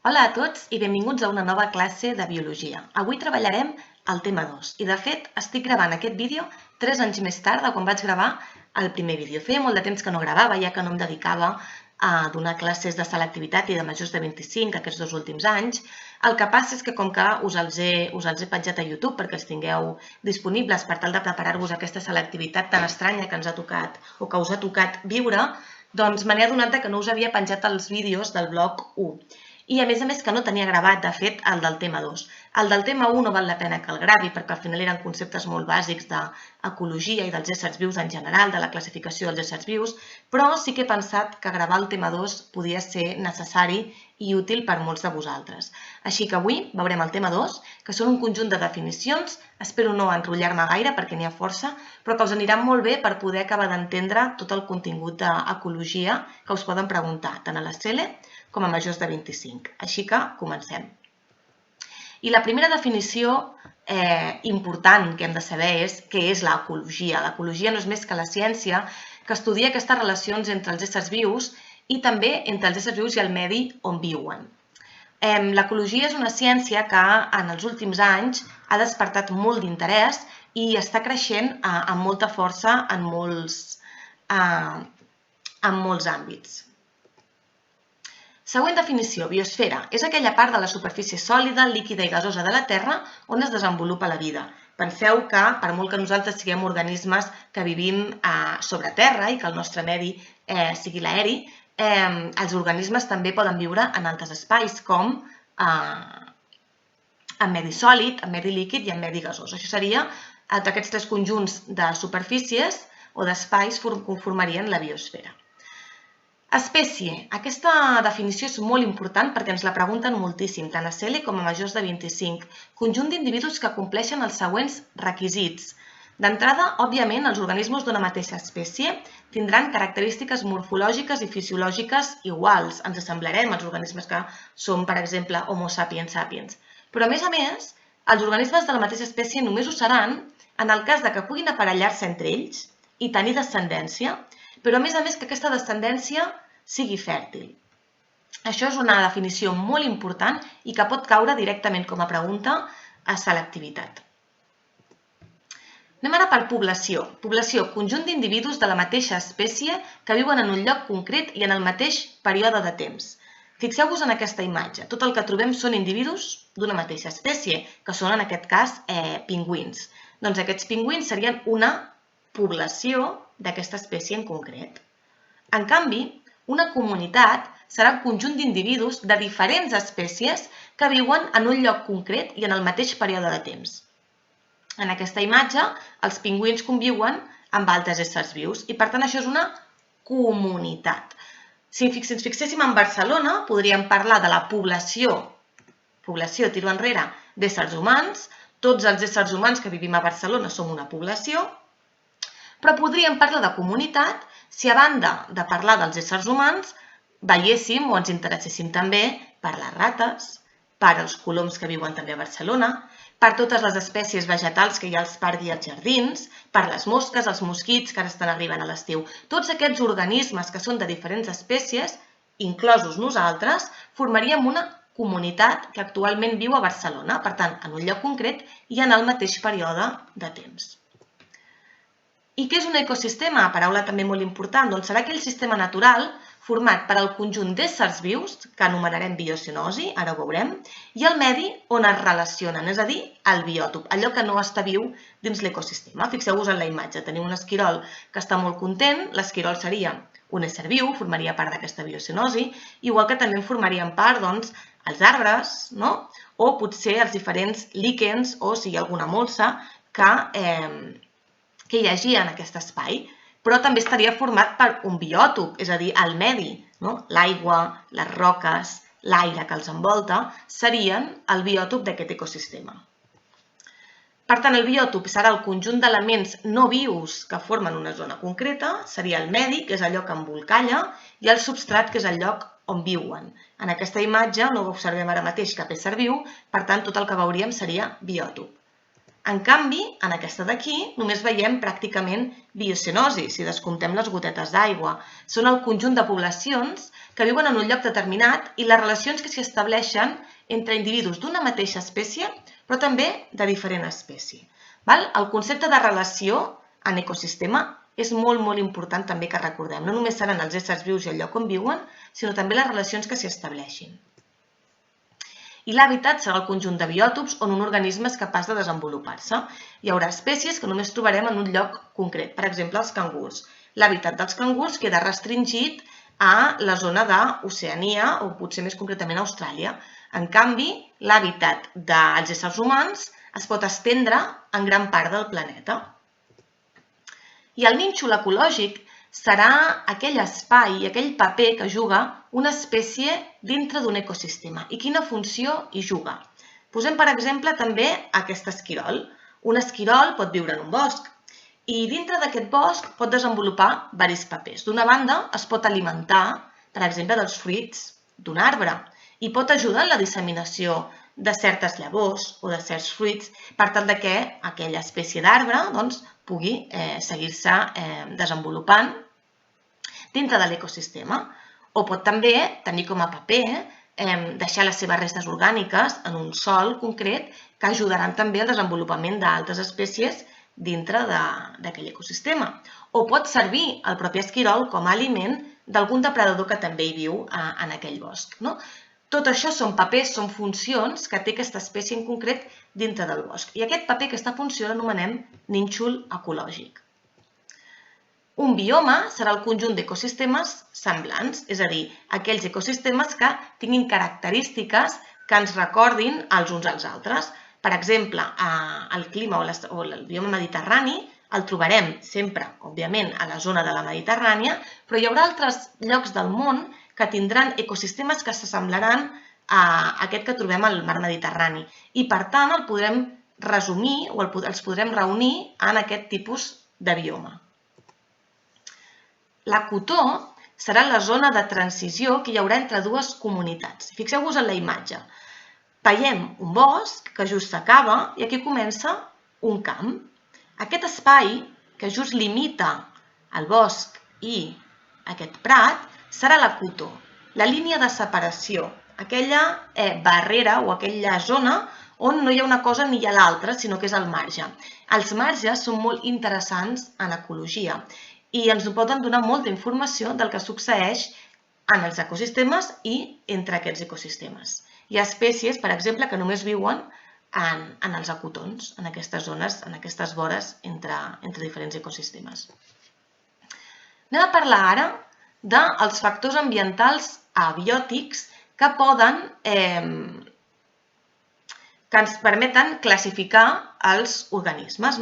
Hola a tots i benvinguts a una nova classe de Biologia. Avui treballarem el tema 2 i de fet estic gravant aquest vídeo 3 anys més tard de quan vaig gravar el primer vídeo. Feia molt de temps que no gravava, ja que no em dedicava a donar classes de selectivitat i de majors de 25 aquests 2 últims anys. El que passa és que com que us els he penjat a YouTube perquè els tingueu disponibles per tal de preparar-vos aquesta selectivitat tan estranya que ens ha tocat o que us ha tocat viure, doncs me n'he adonat que no us havia penjat els vídeos del bloc 1. I a més que no tenia gravat, de fet, el del tema 2. El del tema 1 no val la pena que el gravi perquè al final eren conceptes molt bàsics d'ecologia i dels éssers vius en general, de la classificació dels éssers vius, però sí que he pensat que gravar el tema 2 podia ser necessari i útil per molts de vosaltres. Així que avui veurem el tema 2, que són un conjunt de definicions, espero no enrotllar-me gaire perquè n'hi ha força, però que us aniran molt bé per poder acabar d'entendre tot el contingut d'ecologia que us poden preguntar, tant a la CELE com a majors de 25. Així que comencem. I la primera definició important que hem de saber és què és l'ecologia. L'ecologia no és més que la ciència que estudia aquestes relacions entre els éssers vius i també entre els éssers vius i el medi on viuen. L'ecologia és una ciència que en els últims anys ha despertat molt d'interès i està creixent amb molta força en molts àmbits. Següent definició, biosfera. És aquella part de la superfície sòlida, líquida i gasosa de la Terra on es desenvolupa la vida. Penseu que, per molt que nosaltres siguem organismes que vivim sobre Terra i que el nostre medi sigui l'aeri, els organismes també poden viure en altres espais, com en medi sòlid, en medi líquid i en medi gasós. Això seria, aquests 3 conjunts de superfícies o d'espais conformarien la biosfera. Espècie. Aquesta definició és molt important perquè ens la pregunten moltíssim, tant a CELE com a majors de 25. Conjunt d'individus que compleixen els següents requisits. D'entrada, òbviament, els organismes d'una mateixa espècie tindran característiques morfològiques i fisiològiques iguals. Ens assemblarem als organismes que són, per exemple, Homo sapiens sapiens. Però, a més, els organismes de la mateixa espècie només ho seran en el cas que puguin aparellar-se entre ells i tenir descendència, però, a més, que aquesta descendència sigui fèrtil. Això és una definició molt important i que pot caure directament com a pregunta a selectivitat. Anem ara per població. Població, conjunt d'individus de la mateixa espècie que viuen en un lloc concret i en el mateix període de temps. Fixeu-vos en aquesta imatge. Tot el que trobem són individus d'una mateixa espècie, que són en aquest cas pingüins. Doncs aquests pingüins serien una població d'aquesta espècie en concret. En canvi, una comunitat serà un conjunt d'individus de diferents espècies que viuen en un lloc concret i en el mateix període de temps. En aquesta imatge, els pingüins conviuen amb altres éssers vius i, per tant, això és una comunitat. Si ens fixéssim en Barcelona, podríem parlar de la població, tiro enrere, d'éssers humans. Tots els éssers humans que vivim a Barcelona som una població, però podríem parlar de comunitat si a banda de parlar dels éssers humans veiéssim o ens interesséssim també per les rates, per als coloms que viuen també a Barcelona, per totes les espècies vegetals que hi ha als parcs i als jardins, per les mosques, els mosquits que ara estan arribant a l'estiu. Tots aquests organismes que són de diferents espècies, inclosos nosaltres, formaríem una comunitat que actualment viu a Barcelona, per tant, en un lloc concret i en el mateix període de temps. I què és un ecosistema? Paraula també molt important. Doncs serà aquell sistema natural format per al conjunt d'éssers vius, que anomenarem biocenosi, ara ho veurem, i el medi on es relacionen, és a dir, el biòtop, allò que no està viu dins l'ecosistema. Fixeu-vos en la imatge. Tenim un esquirol que està molt content, l'esquirol seria un ésser viu, formaria part d'aquesta biocenosi, igual que també en formarien part els arbres, o potser els diferents líquens o si hi ha alguna molsa que hi hagi en aquest espai, però també estaria format per un biòtop, és a dir, el medi, l'aigua, les roques, l'aire que els envolta, serien el biòtop d'aquest ecosistema. Per tant, el biòtop serà el conjunt d'elements no vius que formen una zona concreta, seria el medi, que és allò que embolcalla, i el substrat, que és el lloc on viuen. En aquesta imatge no observem ara mateix cap ésser viu, per tant, tot el que veuríem seria biòtop. En canvi, en aquesta d'aquí, només veiem pràcticament biocenosi, si descomptem les gotetes d'aigua. Són el conjunt de poblacions que viuen en un lloc determinat i les relacions que s'hi estableixen entre individus d'una mateixa espècie, però també de diferent espècie. El concepte de relació en ecosistema és molt important també que recordem. No només seran els éssers vius i el lloc on viuen, sinó també les relacions que s'hi estableixin. I l'hàbitat serà el conjunt de biòtops on un organisme és capaç de desenvolupar-se. Hi haurà espècies que només trobarem en un lloc concret, per exemple els cangurs. L'hàbitat dels cangurs queda restringit a la zona d'Oceania o potser més concretament a Austràlia. En canvi, l'hàbitat dels éssers humans es pot estendre en gran part del planeta. I el nínxol ecològic serà aquell espai i aquell paper que juga una espècie dintre d'un ecosistema. I quina funció hi juga? Posem, per exemple, també aquest esquirol. Un esquirol pot viure en un bosc i dintre d'aquest bosc pot desenvolupar diversos papers. D'una banda, es pot alimentar, per exemple, dels fruits d'un arbre i pot ajudar en la disseminació de certes llavors o de certs fruits per tal que aquella espècie d'arbre pugui seguir-se desenvolupant dintre de l'ecosistema. O pot també tenir com a paper deixar les seves restes orgàniques en un sòl concret que ajudaran també al desenvolupament d'altres espècies dintre d'aquell ecosistema. O pot servir el propi esquirol com a aliment d'algun depredador que també hi viu en aquell bosc. Tot això són papers, són funcions que té aquesta espècie en concret dintre del bosc. I aquest paper, aquesta funció, l'anomenem nínxol ecològic. Un bioma serà el conjunt d'ecosistemes semblants, és a dir, aquells ecosistemes que tinguin característiques que ens recordin els uns als altres. Per exemple, el clima o el bioma mediterrani el trobarem sempre, òbviament, a la zona de la Mediterrània, però hi haurà altres llocs del món que tindran ecosistemes que s'assemblaran a aquest que trobem al mar Mediterrani. I, per tant, el podrem resumir o els podrem reunir en aquest tipus de bioma. L'ecotó serà la zona de transició que hi haurà entre dues comunitats. Fixeu-vos en la imatge. Veiem un bosc que just s'acaba i aquí comença un camp. Aquest espai que just limita el bosc i aquest prat serà l'ecotó, la línia de separació, aquella barrera o aquella zona on no hi ha una cosa ni hi ha l'altra, sinó que és el marge. Els marges són molt interessants en ecologia i ens poden donar molta informació del que succeeix en els ecosistemes i entre aquests ecosistemes. Hi ha espècies, per exemple, que només viuen en els ecotons, en aquestes zones, en aquestes vores entre diferents ecosistemes. Anem a parlar ara dels factors ambientals abiòtics que ens permeten classificar els organismes.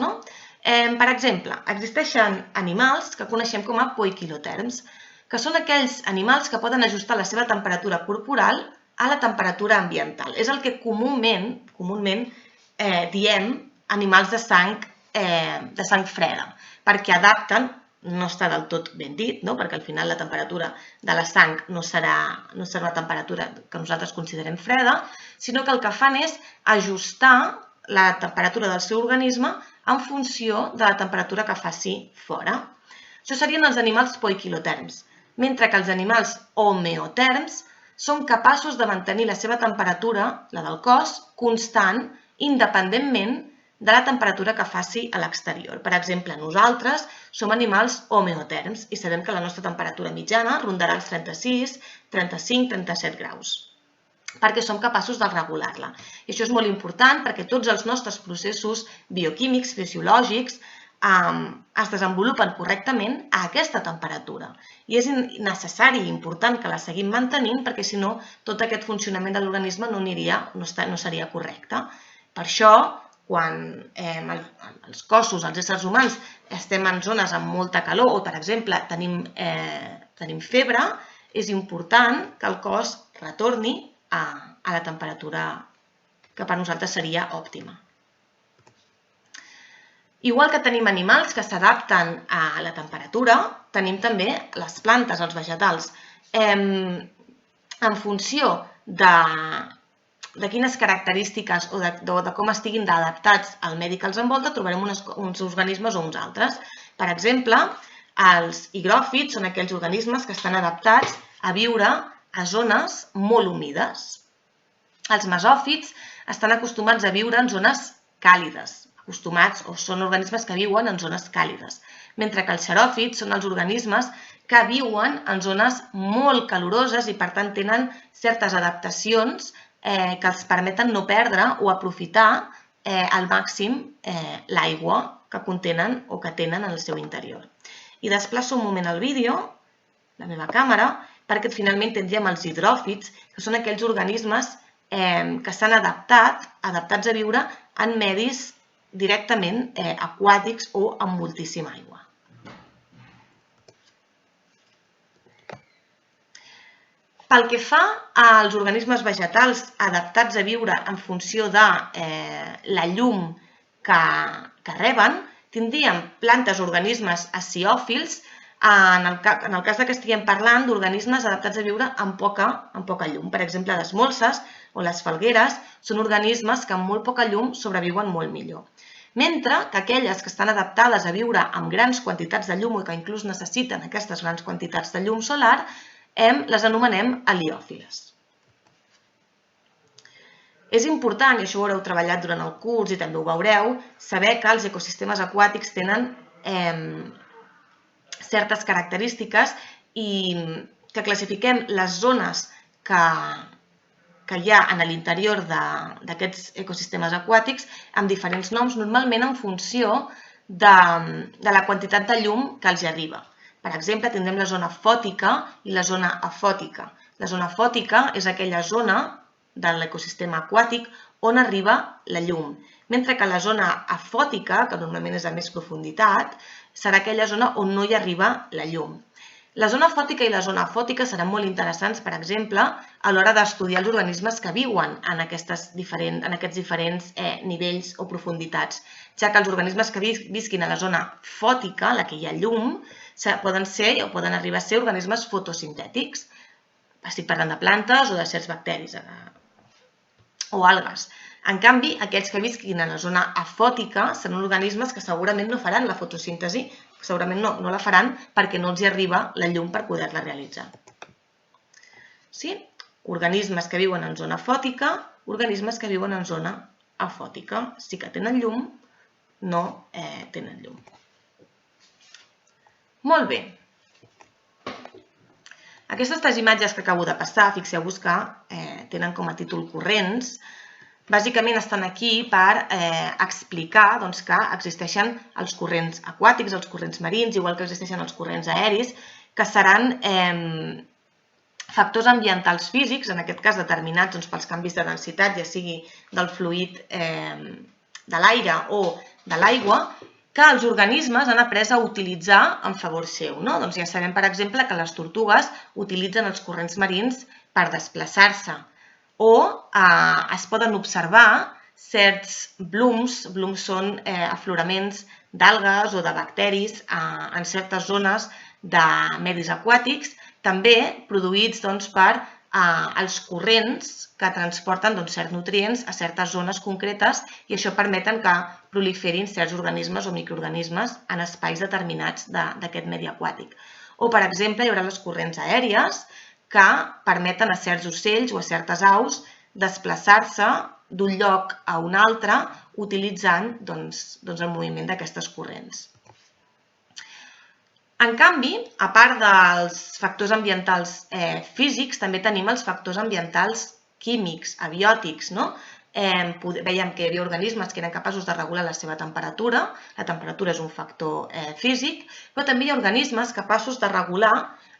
Per exemple, existeixen animals que coneixem com a poiquilotèrms, que són aquells animals que poden ajustar la seva temperatura corporal a la temperatura ambiental. És el que comúment diem animals de sang freda, perquè adapten, no està del tot ben dit, perquè al final la temperatura de la sang no serà una temperatura que nosaltres considerem freda, sinó que el que fan és ajustar la temperatura del seu organisme en funció de la temperatura que faci fora. Això serien els animals poiquilotèrms, mentre que els animals homeotèrms són capaços de mantenir la seva temperatura, la del cos, constant, independentment de la temperatura que faci a l'exterior. Per exemple, nosaltres som animals homeotèrms i sabem que la nostra temperatura mitjana rondarà els 36, 35, 37 graus, perquè som capaços de regular-la. I això és molt important perquè tots els nostres processos bioquímics, fisiològics, es desenvolupen correctament a aquesta temperatura. I és necessari i important que la seguim mantenint perquè, si no, tot aquest funcionament de l'organisme no seria correcte. Per això, quan els cossos, els éssers humans, estem en zones amb molta calor o, per exemple, tenim febre, és important que el cos retorni a la temperatura que per nosaltres seria òptima. Igual que tenim animals que s'adapten a la temperatura, tenim també les plantes, els vegetals. En funció de de quines característiques o de com estiguin adaptats al medi que els envolta, trobarem uns organismes o uns altres. Per exemple, els higròfits són aquells organismes que estan adaptats a viure a zones molt humides. Els mesòfits estan acostumats a viure en zones càlides, o són organismes que viuen en zones càlides, mentre que els xeròfits són els organismes que viuen en zones molt caloroses i per tant tenen certes adaptacions que els permeten no perdre o aprofitar al màxim l'aigua que contenen o que tenen en el seu interior. I desplaço un moment el vídeo, la meva càmera, perquè finalment tindríem els hidròfits, que són aquells organismes que s'han adaptats a viure en medis directament aquàtics o amb moltíssima aigua. Pel que fa als organismes vegetals adaptats a viure en funció de la llum que reben, tindríem plantes o organismes aciòfils en el cas que estiguem parlant d'organismes adaptats a viure amb poca llum. Per exemple, les molses o les falgueres són organismes que amb molt poca llum sobreviuen molt millor. Mentre que aquelles que estan adaptades a viure amb grans quantitats de llum o que inclús necessiten aquestes grans quantitats de llum solar, les anomenem heliòfiles. És important, i això ho haureu treballat durant el curs i també ho veureu, saber que els ecosistemes aquàtics tenen certes característiques i que classifiquem les zones que hi ha en l'interior d'aquests ecosistemes aquàtics amb diferents noms, normalment en funció de la quantitat de llum que els arriba. Per exemple, tindrem la zona fòtica i la zona afòtica. La zona fòtica és aquella zona de l'ecosistema aquàtic on arriba la llum, mentre que la zona afòtica, que normalment és a més profunditat, serà aquella zona on no hi arriba la llum. La zona fòtica i la zona afòtica seran molt interessants, per exemple, a l'hora d'estudiar els organismes que viuen en aquests diferents nivells o profunditats, ja que els organismes que visquin a la zona fòtica, en la que hi ha llum, poden ser o poden arribar a ser organismes fotosintètics. Estic parlant de plantes o de certs bacteris o algues. En canvi, aquells que visquin a la zona afòtica seran organismes que segurament no faran la fotosíntesi, segurament no la faran perquè no els hi arriba la llum per poder-la realitzar. Sí? Organismes que viuen en zona fòtica, organismes que viuen en zona afòtica. Sí que tenen llum, no tenen llum. Molt bé. Aquestes tres imatges que acabo de passar, fixeu-vos que tenen com a títol corrents, bàsicament estan aquí per explicar que existeixen els corrents aquàtics, els corrents marins, igual que existeixen els corrents aeris, que seran factors ambientals físics, en aquest cas determinats pels canvis de densitat, ja sigui del fluid de l'aire o de l'aigua, que els organismes han après a utilitzar en favor seu. Ja sabem, per exemple, que les tortugues utilitzen els corrents marins per desplaçar-se, o es poden observar certs blooms. Blooms són afloraments d'algues o de bacteris en certes zones de medis aquàtics, també produïts per els corrents que transporten certs nutrients a certes zones concretes i això permeten que proliferin certs organismes o microorganismes en espais determinats d'aquest medi aquàtic. O, per exemple, hi haurà les corrents aèries que permeten a certs ocells o a certes aus desplaçar-se d'un lloc a un altre utilitzant el moviment d'aquestes corrents. En canvi, a part dels factors ambientals físics, també tenim els factors ambientals químics, abiòtics. Vèiem que hi havia organismes que eren capaços de regular la seva temperatura. La temperatura és un factor físic, però també hi ha organismes capaços de regular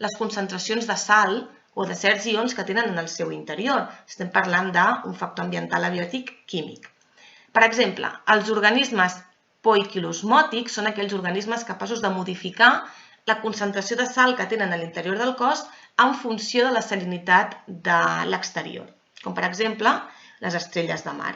les concentracions de sal o de certs ions que tenen en el seu interior. Estem parlant d'un factor ambiental abiòtic químic. Per exemple, els organismes poiquilosmòtics són aquells organismes capaços de modificar la concentració de sal que tenen a l'interior del cos en funció de la salinitat de l'exterior, com per exemple les estrelles de mar.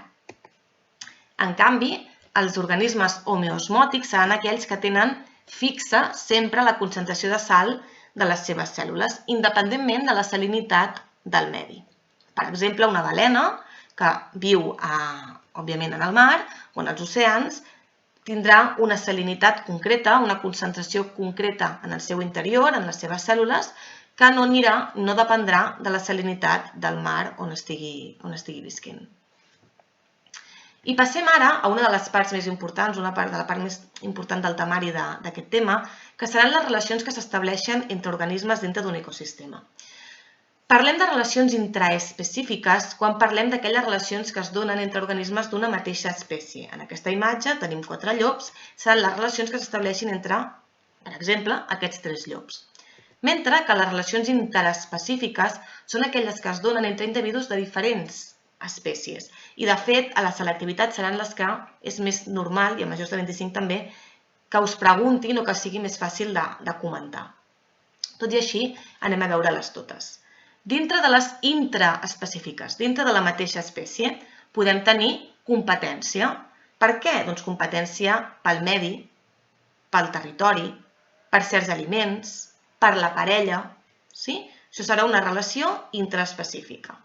En canvi, els organismes homeosmòtics seran aquells que tenen fixa sempre la concentració de sal de les seves cèl·lules, independentment de la salinitat del medi. Per exemple, una balena que viu, òbviament, en el mar o en els oceans, tindrà una salinitat concreta, una concentració concreta en el seu interior, en les seves cèl·lules, que no dependrà de la salinitat del mar on estigui visquent. I passem ara a una de les parts més importants, una part de la part més important del temari d'aquest tema, que seran les relacions que s'estableixen entre organismes dintre d'un ecosistema. Parlem de relacions intraespecífiques quan parlem d'aquelles relacions que es donen entre organismes d'una mateixa espècie. En aquesta imatge tenim 4 llops, seran les relacions que s'estableixin entre, per exemple, aquests 3 llops. Mentre que les relacions interespecífiques són aquelles que es donen entre individus de diferents espècies. I, de fet, a la selectivitat seran les que és més normal, i a majors de 25 també, que us preguntin o que sigui més fàcil de comentar. Tot i així, anem a veure-les totes. Dintre de les intraespecífiques, dintre de la mateixa espècie, podem tenir competència. Per què? Doncs competència pel medi, pel territori, per certs aliments, per la parella. Això serà una relació intraespecífica.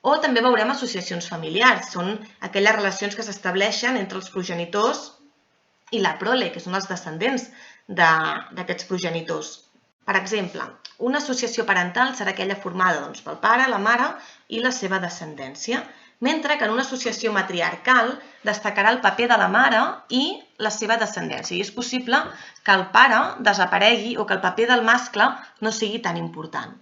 O també veurem associacions familiars. Són aquelles relacions que s'estableixen entre els progenitors i la prole, que són els descendents d'aquests progenitors. Per exemple, una associació parental serà aquella formada pel pare, la mare i la seva descendència, mentre que en una associació matriarcal destacarà el paper de la mare i la seva descendència. I és possible que el pare desaparegui o que el paper del mascle no sigui tan important.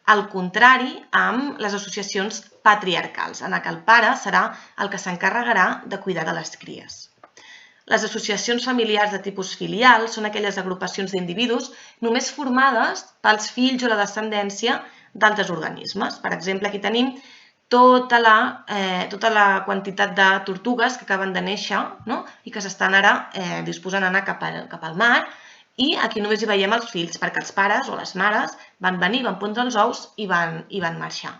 Al contrari, amb les associacions patriarcals, en què el pare serà el que s'encarregarà de cuidar de les cries. Les associacions familiars de tipus filial són aquelles agrupacions d'individus només formades pels fills o la descendència d'altres organismes. Per exemple, aquí tenim tota la quantitat de tortugues que acaben de néixer i que s'estan ara disposant a anar cap al mar, i aquí només hi veiem els fills, perquè els pares o les mares van venir, van pondre els ous i van marxar.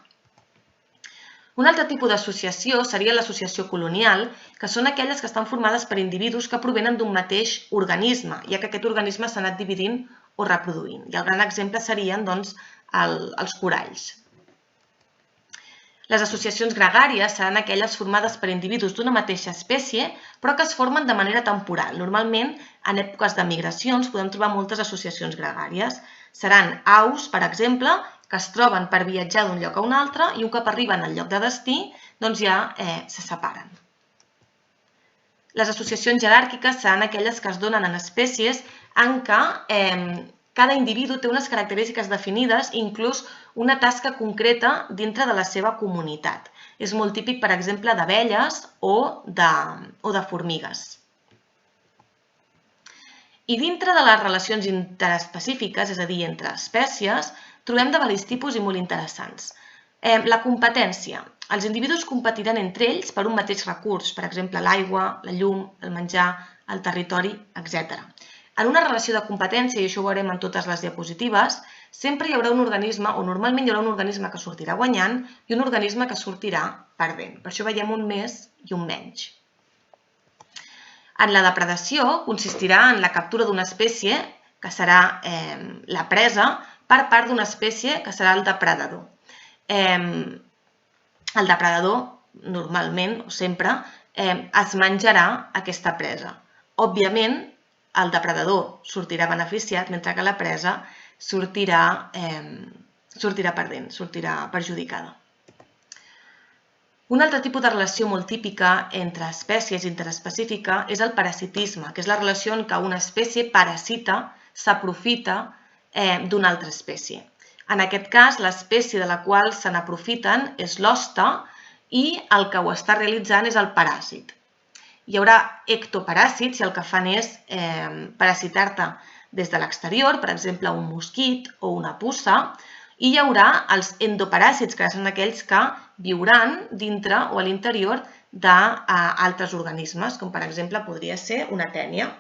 Un altre tipus d'associació seria l'associació colonial, que són aquelles que estan formades per individus que provenen d'un mateix organisme, ja que aquest organisme s'ha anat dividint o reproduint. I el gran exemple serien els coralls. Les associacions gregàries seran aquelles formades per individus d'una mateixa espècie, però que es formen de manera temporal. Normalment, en èpoques de migracions, podem trobar moltes associacions gregàries. Seran aus, per exemple, que es troben per viatjar d'un lloc a un altre i un cop arriben al lloc de destí, doncs ja se separen. Les associacions jeràrquiques seran aquelles que es donen en espècies en què cada individu té unes característiques definides i inclús una tasca concreta dintre de la seva comunitat. És molt típic, per exemple, d'abelles o de formigues. I dintre de les relacions interespecífiques, és a dir, entre espècies, trobem de varis tipus i molt interessants. La competència. Els individus competiran entre ells per un mateix recurs, per exemple, l'aigua, la llum, el menjar, el territori, etc. En una relació de competència, i això ho veurem en totes les diapositives, sempre hi haurà un organisme, o normalment hi haurà un organisme que sortirà guanyant i un organisme que sortirà perdent. Per això veiem un més i un menys. En la depredació consistirà en la captura d'una espècie, que serà la presa, per part d'una espècie que serà el depredador. El depredador, normalment o sempre, es menjarà aquesta presa. Òbviament, el depredador sortirà beneficiat, mentre que la presa sortirà perdent, sortirà perjudicada. Un altre tipus de relació molt típica entre espècies interespecífica és el parasitisme, que és la relació en què una espècie parasita, s'aprofita d'una altra espècie. En aquest cas, l'espècie de la qual se n'aprofiten és l'hoste i el que ho està realitzant és el paràsit. Hi haurà ectoparàsits i el que fan és parasitar-te des de l'exterior, per exemple, un mosquit o una puça, i hi haurà els endoparàsits, que són aquells que viuran dintre o a l'interior d'altres organismes, com per exemple podria ser una tènia.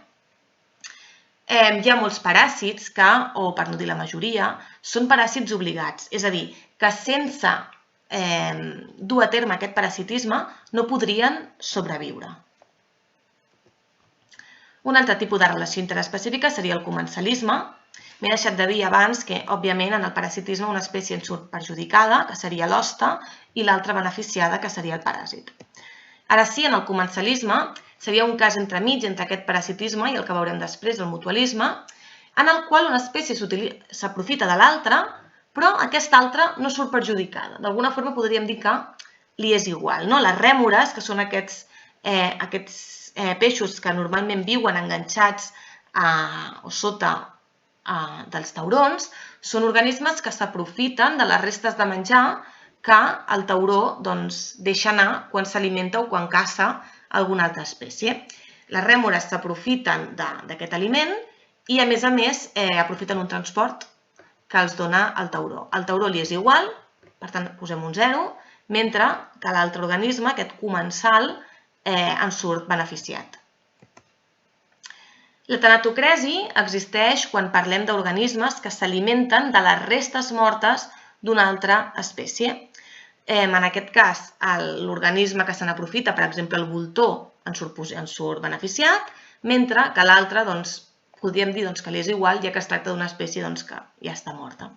Hi ha molts paràsits que, o per no dir la majoria, són paràsits obligats, és a dir, que sense dur a terme aquest parasitisme no podrien sobreviure. Un altre tipus de relació interespecífica seria el comensalisme, M'he deixat de dir abans que, òbviament, en el parasitisme una espècie en surt perjudicada, que seria l'hoste, i l'altra beneficiada, que seria el paràsit. Ara sí, en el comensalisme, seria un cas entremig entre aquest parasitisme i el que veurem després, el mutualisme, en el qual una espècie s'aprofita de l'altra, però aquesta altra no surt perjudicada. D'alguna forma podríem dir que li és igual. Les rèmores, que són aquests peixos que normalment viuen enganxats o sota dels taurons, són organismes que s'aprofiten de les restes de menjar que el tauró deixa anar quan s'alimenta o quan caça alguna altra espècie. Les rèmores s'aprofiten d'aquest aliment i, a més, aprofiten un transport que els dona el tauró. Al tauró li és igual, per tant, posem un 0, mentre que l'altre organisme, aquest comensal, en surt beneficiat. La tanatocresi existeix quan parlem d'organismes que s'alimenten de les restes mortes d'una altra espècie. En aquest cas, l'organisme que se n'aprofita, per exemple, el voltor, en surt beneficiat, mentre que l'altre, podríem dir que li és igual, ja que es tracta d'una espècie que ja està morta.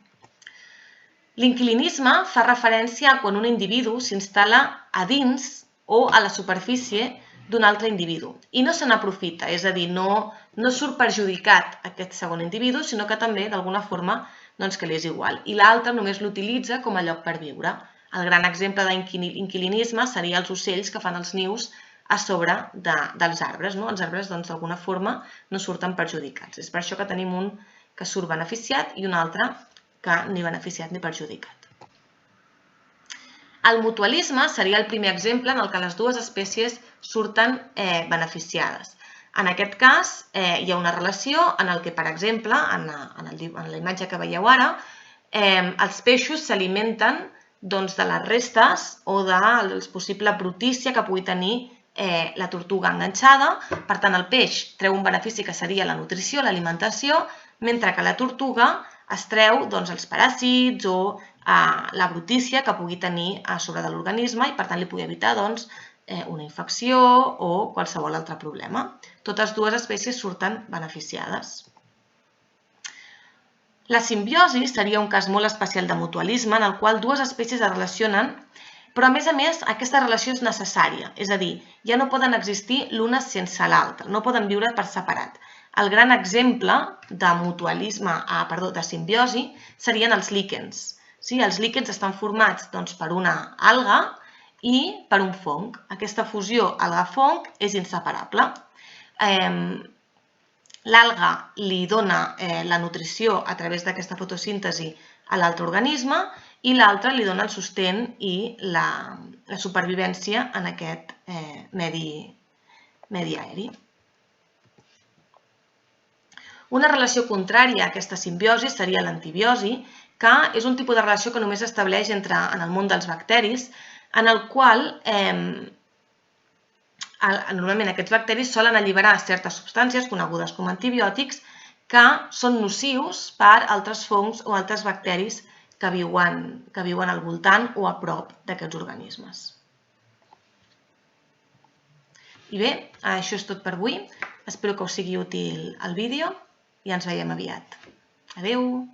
L'inquilinisme fa referència a quan un individu s'instal·la a dins o a la superfície d'un altre individu i no se n'aprofita, és a dir, no surt perjudicat aquest segon individu, sinó que també, d'alguna forma, que li és igual. I l'altre només l'utilitza com a lloc per viure. El gran exemple d'inquilinisme seria els ocells que fan els nius a sobre dels arbres. Els arbres, d'alguna forma, no surten perjudicats. És per això que tenim un que surt beneficiat i un altre que ni beneficiat ni perjudicat. El mutualisme seria el primer exemple en què les dues espècies surten beneficiades. En aquest cas, hi ha una relació en què, per exemple, en la imatge que veieu ara, els peixos s'alimenten de les restes o de la possible brutícia que pugui tenir la tortuga enganxada. Per tant, el peix treu un benefici que seria la nutrició, l'alimentació, mentre que la tortuga es treu els paràsits o la brutícia que pugui tenir a sobre de l'organisme i, per tant, li pugui evitar una infecció o qualsevol altre problema. Totes dues espècies surten beneficiades. La simbiosi seria un cas molt especial de mutualisme en el qual dues espècies es relacionen, però a més aquesta relació és necessària, és a dir, ja no poden existir l'una sense l'altra, no poden viure per separat. El gran exemple de mutualisme, de simbiosi, serien els líquens. Els líquens estan formats per una alga i per un fong. Aquesta fusió alga-fong és inseparable. L'alga li dona la nutrició a través d'aquesta fotosíntesi a l'altre organisme i l'altre li dona el sostén i la supervivència en aquest medi aeri. Una relació contrària a aquesta simbiosi seria l'antibiosi, que és un tipus de relació que només s'estableix en el món dels bacteris, en el qual normalment aquests bacteris solen alliberar certes substàncies conegudes com antibiòtics que són nocius per altres fongs o altres bacteris que viuen al voltant o a prop d'aquests organismes. I bé, això és tot per avui. Espero que us sigui útil el vídeo i ens veiem aviat. Adéu!